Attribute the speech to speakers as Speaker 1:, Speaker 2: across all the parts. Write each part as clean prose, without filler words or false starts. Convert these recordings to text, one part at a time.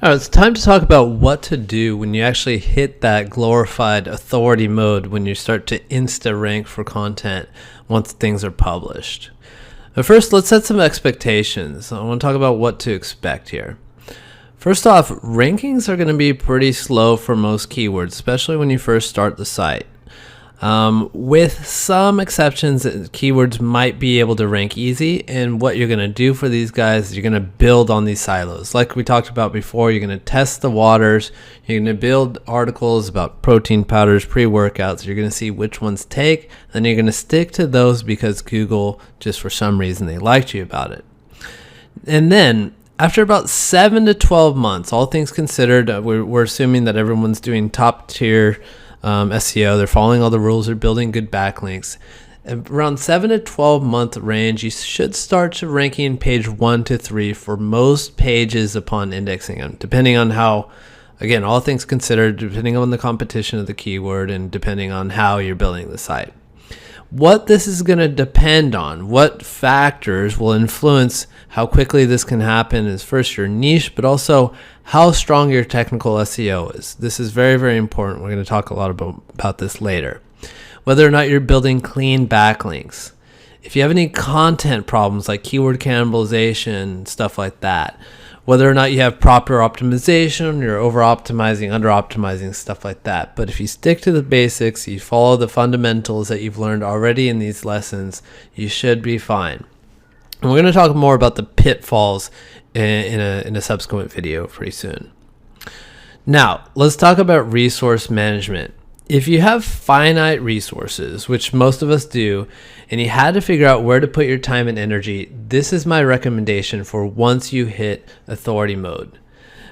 Speaker 1: All right, it's time to talk about what to do when you actually hit that glorified authority mode when you start to insta rank for content once things are published. But first, let's set some expectations. I want to talk about what to expect here. First off, rankings are going to be pretty slow for most keywords, especially when you first start the site. With some exceptions, keywords might be able to rank easy, and what you're going to do for these guys is you're going to build on these silos. Like we talked about before, you're going to test the waters, you're going to build articles about protein powders, pre-workouts, you're going to see which ones take, and you're going to stick to those because Google, just for some reason, they liked you about it. And then, after about 7 to 12 months, all things considered, we're assuming that everyone's doing top tier SEO, they're following all the rules, they're building good backlinks. Around 7 to 12 month range, you should start to ranking page 1 to 3 for most pages upon indexing them, depending on how, again, all things considered, depending on the competition of the keyword and depending on how you're building the site. What this is going to depend on, what factors will influence how quickly this can happen, is first your niche, but also how strong your technical SEO is. This is very, very important. We're going to talk a lot about this later. Whether or not you're building clean backlinks. If you have any content problems like keyword cannibalization, stuff like that. Whether or not you have proper optimization, you're over-optimizing, under-optimizing, stuff like that. But if you stick to the basics, you follow the fundamentals that you've learned already in these lessons, you should be fine. And we're going to talk more about the pitfalls in a subsequent video pretty soon. Now, let's talk about resource management. If you have finite resources, which most of us do, and you had to figure out where to put your time and energy, this is my recommendation for once you hit authority mode.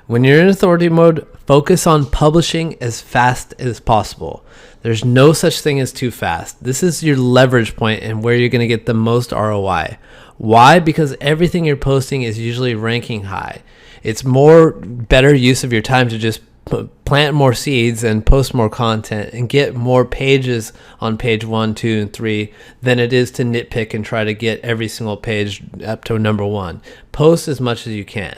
Speaker 1: When you're in authority mode, focus on publishing as fast as possible. There's no such thing as too fast. This is your leverage point and where you're going to get the most ROI. Why? Because everything you're posting is usually ranking high. It's better use of your time to just plant more seeds and post more content and get more pages on page 1, 2, and 3 than it is to nitpick and try to get every single page up to number 1. Post as much as you can.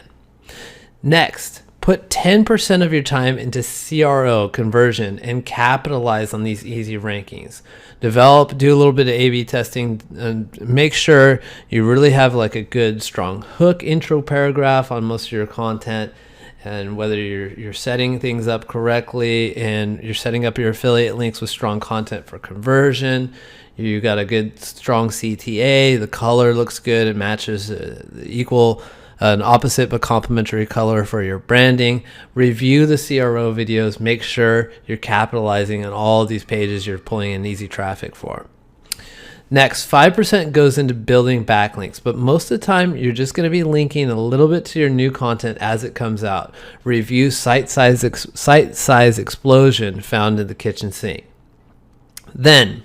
Speaker 1: Next, put 10% of your time into CRO conversion and capitalize on these easy rankings. Do a little bit of A/B testing and make sure you really have like a good strong hook intro paragraph on most of your content. And whether you're setting things up correctly and you're setting up your affiliate links with strong content for conversion, you got a good strong CTA, the color looks good, it matches an opposite but complementary color for your branding. Review the CRO videos, make sure you're capitalizing on all of these pages you're pulling in easy traffic for. Next, 5% goes into building backlinks, but most of the time you're just going to be linking a little bit to your new content as it comes out. Review site size explosion found in the kitchen sink. Then,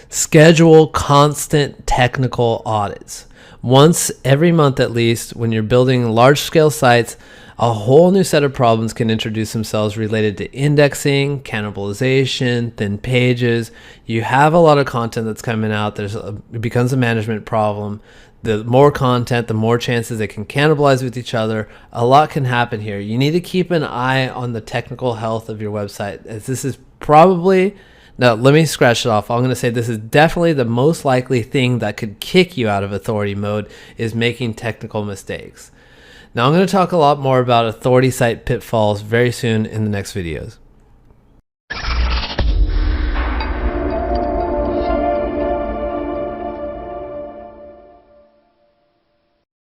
Speaker 1: schedule constant technical audits. Once every month at least, when you're building large-scale sites, a whole new set of problems can introduce themselves related to indexing, cannibalization, thin pages. You have a lot of content that's coming out. It becomes a management problem. The more content, the more chances it can cannibalize with each other. A lot can happen here. You need to keep an eye on the technical health of your website, as this is probably... Now, let me scratch it off. I'm going to say this is definitely the most likely thing that could kick you out of authority mode is making technical mistakes. Now, I'm going to talk a lot more about authority site pitfalls very soon in the next videos.